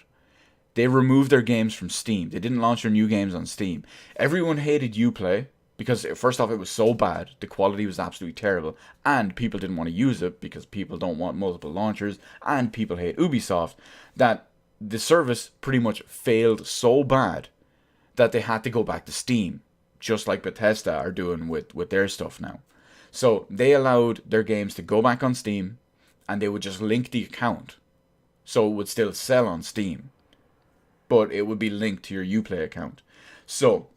they removed their games from Steam. They didn't launch their new games on Steam. Everyone hated Uplay because, first off, it was so bad. The quality was absolutely terrible. And people didn't want to use it because people don't want multiple launchers. And people hate Ubisoft. That the service pretty much failed so bad that they had to go back to Steam. Just like Bethesda are doing with their stuff now. So they allowed their games to go back on Steam. And they would just link the account. So it would still sell on Steam. But it would be linked to your Uplay account. So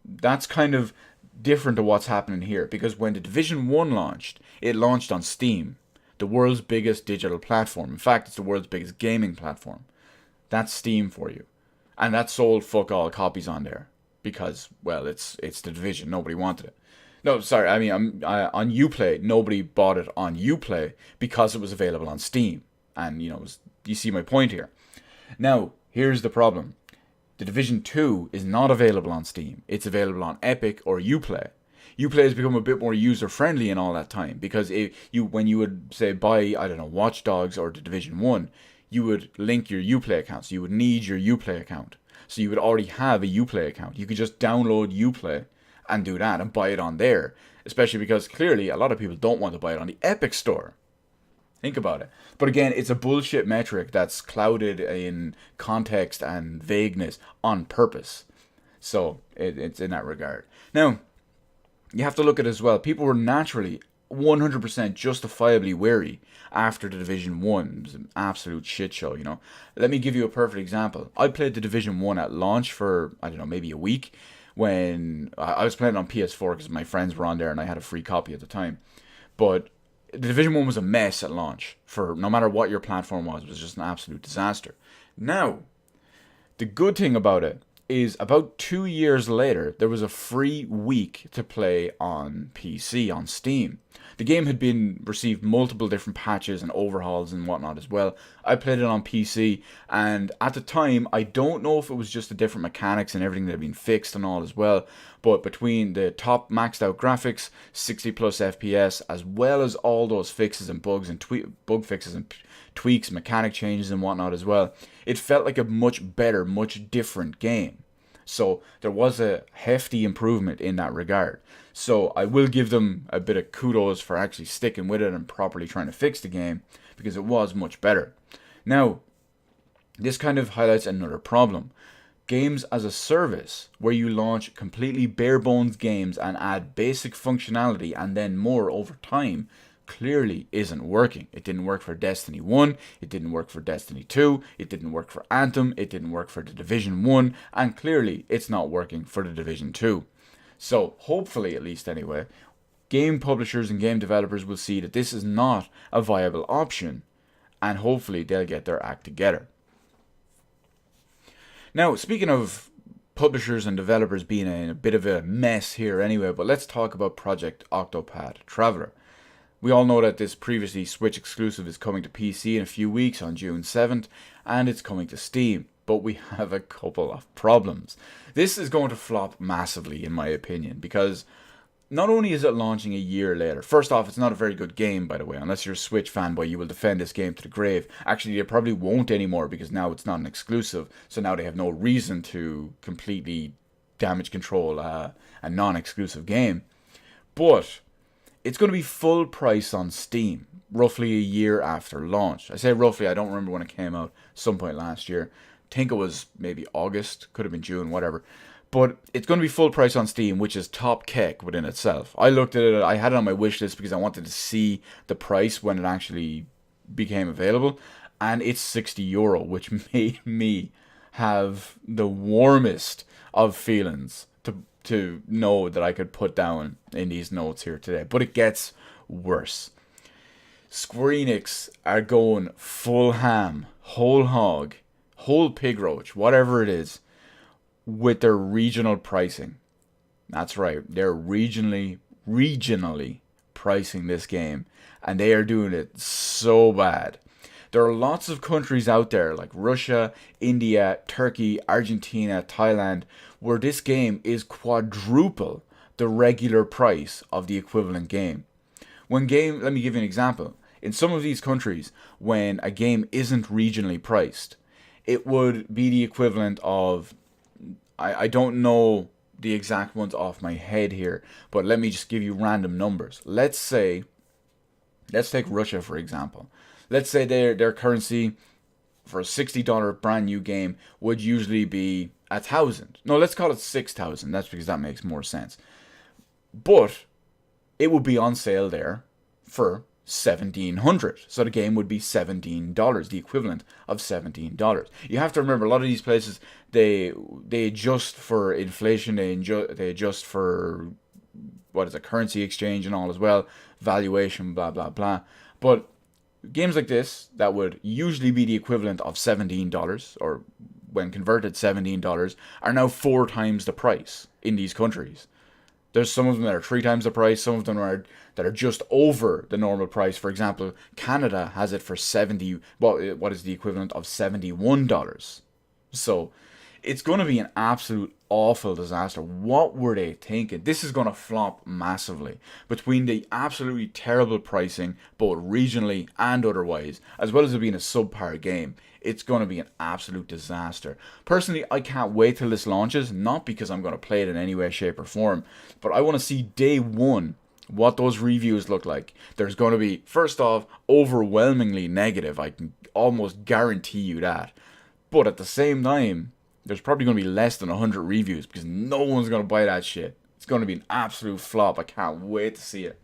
that's kind of different to what's happening here, because when The Division 1 launched, it launched on Steam, the world's biggest digital platform. In fact, it's the world's biggest gaming platform. That's Steam for you. And that sold fuck all copies on there because, well, it's The Division. Nobody wanted it. No, sorry, I mean, on Uplay, nobody bought it on Uplay because it was available on Steam. And, you see my point here. Now, here's the problem. The Division 2 is not available on Steam. It's available on Epic or Uplay. Uplay has become a bit more user-friendly in all that time, because when you would, say, buy, I don't know, Watch Dogs or The Division 1, you would link your Uplay account. So you would need your Uplay account. So you would already have a Uplay account. You could just download Uplay and do that and buy it on there. Especially because, clearly, a lot of people don't want to buy it on the Epic Store. Think about it. But again, it's a bullshit metric that's clouded in context and vagueness on purpose. So it's in that regard. Now, you have to look at it as well. People were naturally 100% justifiably wary after the Division 1. It was an absolute shit show, you know. Let me give you a perfect example. I played the Division 1 at launch for, I don't know, maybe a week when I was playing it on PS4 because my friends were on there and I had a free copy at the time. But the Division 1 was a mess at launch. For no matter what your platform was, it was just an absolute disaster. Now, the good thing about it is about 2 years later, there was a free week to play on PC, on Steam. The game had been received multiple different patches and overhauls and whatnot as well. I played it on PC, and at the time, I don't know if it was just the different mechanics and everything that had been fixed and all as well, but between the top maxed out graphics, 60 plus FPS, as well as all those fixes and bugs and bug fixes and tweaks, mechanic changes and whatnot as well, it felt like a much better, much different game. So there was a hefty improvement in that regard. So I will give them a bit of kudos for actually sticking with it and properly trying to fix the game, because it was much better. Now, this kind of highlights another problem. Games as a service, where you launch completely bare bones games and add basic functionality and then more over time, clearly isn't working. It didn't work for Destiny 1, it didn't work for Destiny 2, it didn't work for Anthem, it didn't work for the Division 1, and clearly it's not working for the Division 2. So, hopefully, at least anyway, game publishers and game developers will see that this is not a viable option, and hopefully they'll get their act together. Now, speaking of publishers and developers being in a bit of a mess here anyway, but let's talk about Project Octopath Traveler. We all know that this previously Switch exclusive is coming to PC in a few weeks on June 7th, and it's coming to Steam. But we have a couple of problems. This is going to flop massively, in my opinion, because not only is it launching a year later. First off, it's not a very good game, by the way. Unless you're a Switch fanboy, you will defend this game to the grave. Actually, they probably won't anymore, because now it's not an exclusive, so now they have no reason to completely damage control a non-exclusive game. But it's going to be full price on Steam, roughly a year after launch. I say roughly, I don't remember when it came out, some point last year. I think it was maybe August, could have been June, whatever. But it's going to be full price on Steam, which is top keck within itself. I looked at it, I had it on my wish list because I wanted to see the price when it actually became available. And it's €60, which made me have the warmest of feelings to know that I could put down in these notes here today. But it gets worse. Square Enix are going full ham, whole hog, whole pig roach, whatever it is, with their regional pricing. That's right, they're regionally pricing this game, and they are doing it so bad. There are lots of countries out there like Russia, India, Turkey, Argentina, Thailand, where this game is quadruple the regular price of the equivalent game. Let me give you an example. In some of these countries, when a game isn't regionally priced, it would be the equivalent of, I don't know the exact ones off my head here, but let me just give you random numbers. Let's take Russia for example. Let's say their currency for a $60 brand new game would usually be 1,000. No, let's call it 6,000. That's because that makes more sense. But it would be on sale there for $1,700. So the game would be $17, the equivalent of $17. You have to remember, a lot of these places, they adjust for inflation, they adjust for currency exchange and all as well, valuation, blah blah blah. But games like this that would usually be the equivalent of $17, or when converted $17, are now 4 times the price in these countries. There's some of them that are 3 times the price, some of them that are just over the normal price. For example, Canada has it for what is the equivalent of $71. So it's going to be an absolute awful disaster. What were they thinking? This is going to flop massively between the absolutely terrible pricing, both regionally and otherwise, as well as it being a subpar game. It's going to be an absolute disaster. Personally, I can't wait till this launches, not because I'm going to play it in any way, shape, or form, but I want to see day one what those reviews look like. There's going to be, first off, overwhelmingly negative. I can almost guarantee you that. But at the same time, there's probably going to be less than 100 reviews because no one's going to buy that shit. It's going to be an absolute flop. I can't wait to see it.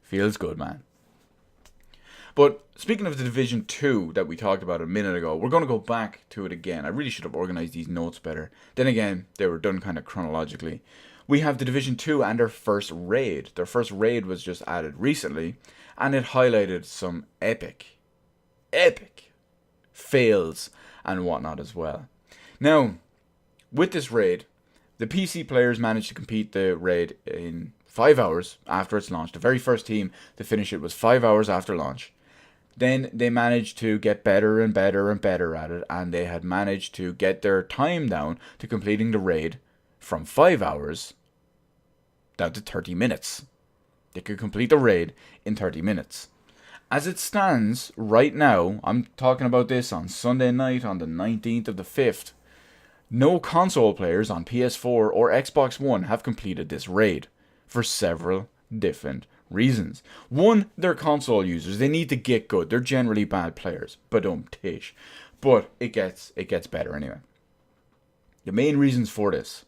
Feels good, man. But speaking of the Division 2 that we talked about a minute ago, we're going to go back to it again. I really should have organized these notes better. Then again, they were done kind of chronologically. We have the Division 2 and their first raid. Their first raid was just added recently, and it highlighted some epic fails and whatnot as well. Now, with this raid, the PC players managed to complete the raid in 5 hours after its launch. The very first team to finish it was 5 hours after launch. Then they managed to get better and better and better at it, and they had managed to get their time down to completing the raid from 5 hours down to 30 minutes. They could complete the raid in 30 minutes. As it stands right now, I'm talking about this on Sunday night on the 19th of the 5th, no console players on PS4 or Xbox One have completed this raid for several different reasons. One, they're console users. They need to get good. They're generally bad players. Tish. But it gets better anyway. The main reasons for this.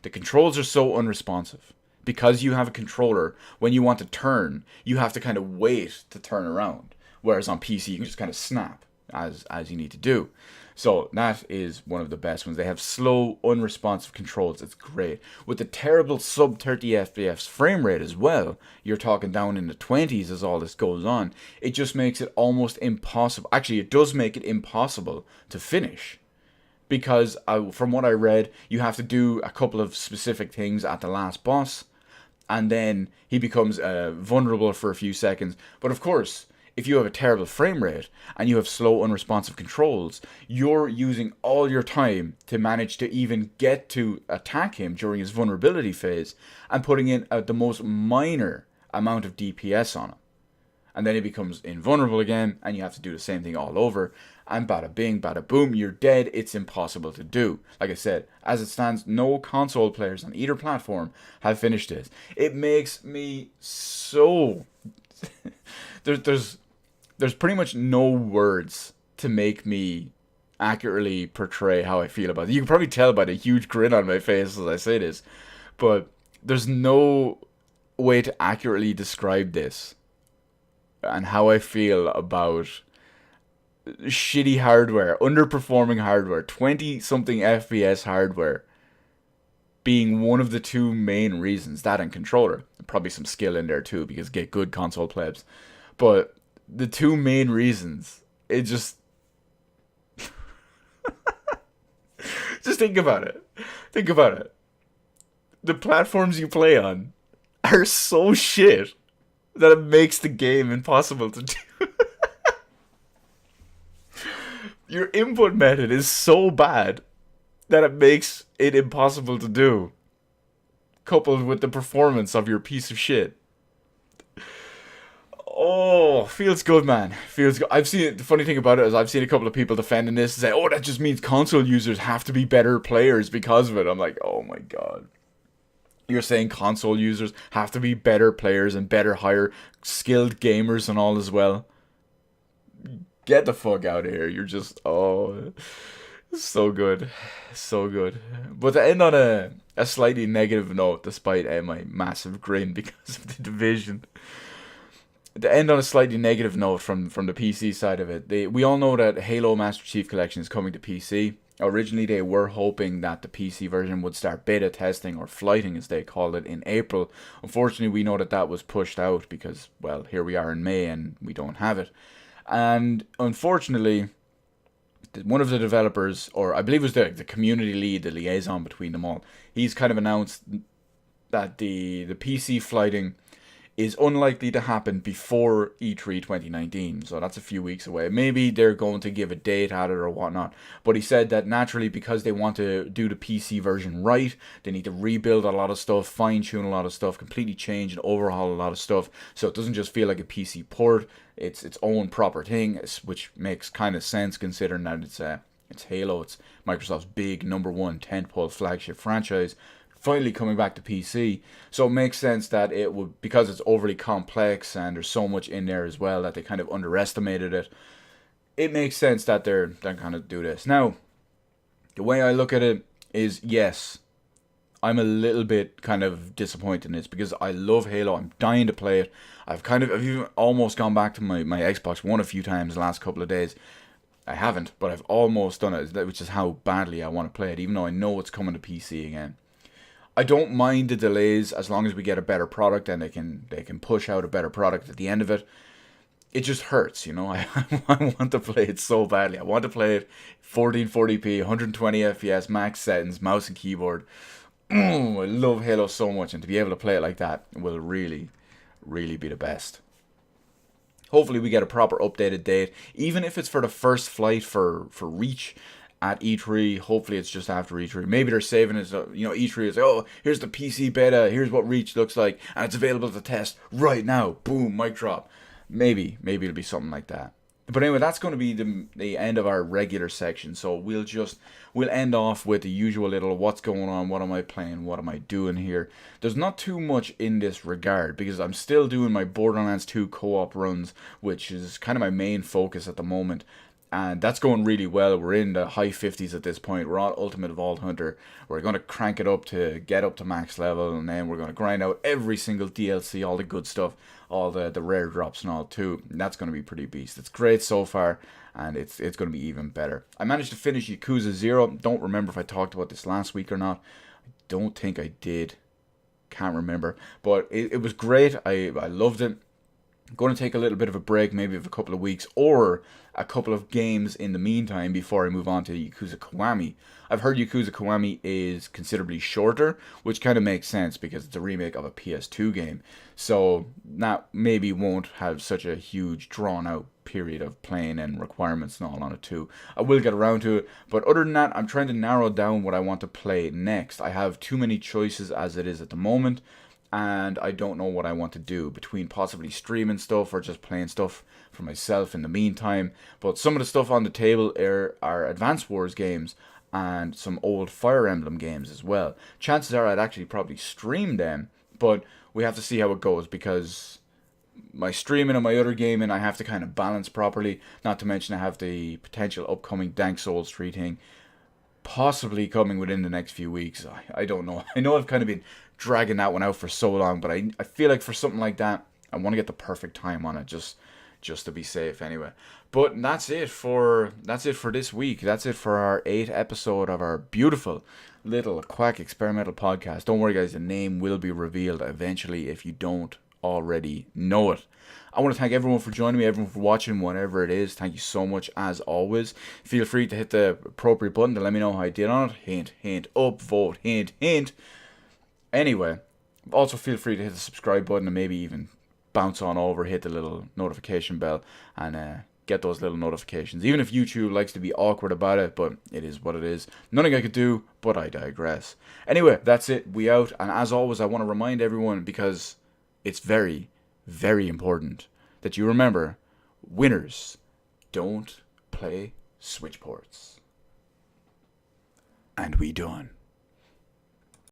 The controls are so unresponsive. Because you have a controller, when you want to turn, you have to kind of wait to turn around. Whereas on PC, you can just kind of snap as you need to do. So that is one of the best ones. They have slow, unresponsive controls. It's great. With the terrible sub 30 FPS frame rate as well, you're talking down in the 20s as all this goes on. It just makes it almost impossible. Actually, it does make it impossible to finish. Because from what I read, you have to do a couple of specific things at the last boss. And then he becomes vulnerable for a few seconds. But of course, if you have a terrible frame rate and you have slow, unresponsive controls, you're using all your time to manage to even get to attack him during his vulnerability phase and putting in the most minor amount of DPS on him. And then he becomes invulnerable again, and you have to do the same thing all over. And bada bing, bada boom, you're dead. It's impossible to do. Like I said, as it stands, no console players on either platform have finished this. It makes me so... there's pretty much no words to make me accurately portray how I feel about it. You can probably tell by the huge grin on my face as I say this. But there's no way to accurately describe this and how I feel about shitty hardware, underperforming hardware, 20-something FPS hardware being one of the two main reasons. That and controller. Probably some skill in there too, because get good console plebs. But the two main reasons, it just... just think about it. Think about it. The platforms you play on are so shit that it makes the game impossible to do. Your input method is so bad that it makes it impossible to do, coupled with the performance of your piece of shit. Oh, feels good, man. Feels good. I've seen it. The funny thing about it is I've seen a couple of people defending this and say, oh, that just means console users have to be better players because of it. I'm like, oh my god. You're saying console users have to be better players and better, higher skilled gamers and all as well? Get the fuck out of here. You're just, oh, so good. So good. But to end on a slightly negative note, despite my massive grin because of the Division. To end on a slightly negative note from the PC side of it, we all know that Halo Master Chief Collection is coming to PC. Originally, they were hoping that the PC version would start beta testing, or flighting as they called it, in April. Unfortunately, we know that was pushed out because, well, here we are in May and we don't have it. And unfortunately, one of the developers, or I believe it was the community lead, the liaison between them all, he's kind of announced that the PC flighting is unlikely to happen before E3 2019. So that's a few weeks away. Maybe they're going to give a date at it or whatnot. But he said that naturally, because they want to do the PC version right, they need to rebuild a lot of stuff, fine-tune a lot of stuff, completely change and overhaul a lot of stuff. So it doesn't just feel like a PC port. It's its own proper thing, which makes kind of sense considering that it's Halo. It's Microsoft's big #1 tentpole flagship franchise. finally coming back to PC. So it makes sense that it would, because it's overly complex and there's so much in there as well that they kind of underestimated it. It makes sense that they're kind of do this. Now, the way I look at it is, yes, I'm a little bit kind of disappointed in this because I love Halo. I'm dying to play it. I've even almost gone back to my Xbox One a few times the last couple of days. I haven't, but I've almost done it, which is how badly I want to play it, even though I know it's coming to PC again. I don't mind the delays as long as we get a better product and they can push out a better product at the end of it. It just hurts, you know. I want to play it so badly. I want to play it 1440p, 120 FPS, max settings, mouse and keyboard. I love Halo so much, and to be able to play it like that will really, really be the best. Hopefully we get a proper updated date, even if it's for the first flight for Reach at E3. Hopefully it's just after E3. Maybe they're saving it, E3 is like, oh, here's the PC beta, here's what Reach looks like, and it's available to test right now. Boom, mic drop. Maybe it'll be something like that. But anyway, that's going to be the end of our regular section. So we'll end off with the usual little what's going on, what am I playing, what am I doing here. There's not too much in this regard because I'm still doing my Borderlands 2 co-op runs, which is kind of my main focus at the moment. And that's going really well. We're in the high 50s at this point. We're on Ultimate Vault Hunter. We're going to crank it up to get up to max level. And then we're going to grind out every single DLC, all the good stuff, all the rare drops and all too. And that's going to be pretty beast. It's great so far. And it's going to be even better. I managed to finish Yakuza 0. Don't remember if I talked about this last week or not. I don't think I did. Can't remember. But it was great. I loved it. I'm going to take a little bit of a break, maybe of a couple of weeks, or a couple of games in the meantime before I move on to Yakuza Kiwami. I've heard Yakuza Kiwami is considerably shorter, which kind of makes sense because it's a remake of a PS2 game. So that maybe won't have such a huge drawn-out period of playing and requirements and all on it too. I will get around to it, but other than that, I'm trying to narrow down what I want to play next. I have too many choices as it is at the moment, and I don't know what I want to do between possibly streaming stuff or just playing stuff for myself in the meantime. But some of the stuff on the table are Advance Wars games and some old Fire Emblem games as well. Chances are I'd actually probably stream them, but we have to see how it goes because my streaming and my other gaming I have to kind of balance properly. Not to mention I have the potential upcoming Dank Souls 3 thing possibly coming within the next few weeks. I don't know. I know I've kind of been dragging that one out for so long, but I feel like for something like that, I want to get the perfect time on it, just to be safe anyway. But that's it for this week. That's it for our 8th episode of our beautiful little Quack experimental podcast. Don't worry guys, the name will be revealed eventually if you don't already know it. I want to thank everyone for joining me, everyone for watching, whatever it is. Thank you so much as always. Feel free to hit the appropriate button to let me know how I did on it. Hint, hint, upvote, hint, hint. Anyway, also feel free to hit the subscribe button and maybe even bounce on over, hit the little notification bell and get those little notifications. Even if YouTube likes to be awkward about it, but it is what it is. Nothing I could do, but I digress. Anyway, that's it. We out. And as always, I want to remind everyone, because it's very, very important, that you remember, winners don't play switch ports. And we done.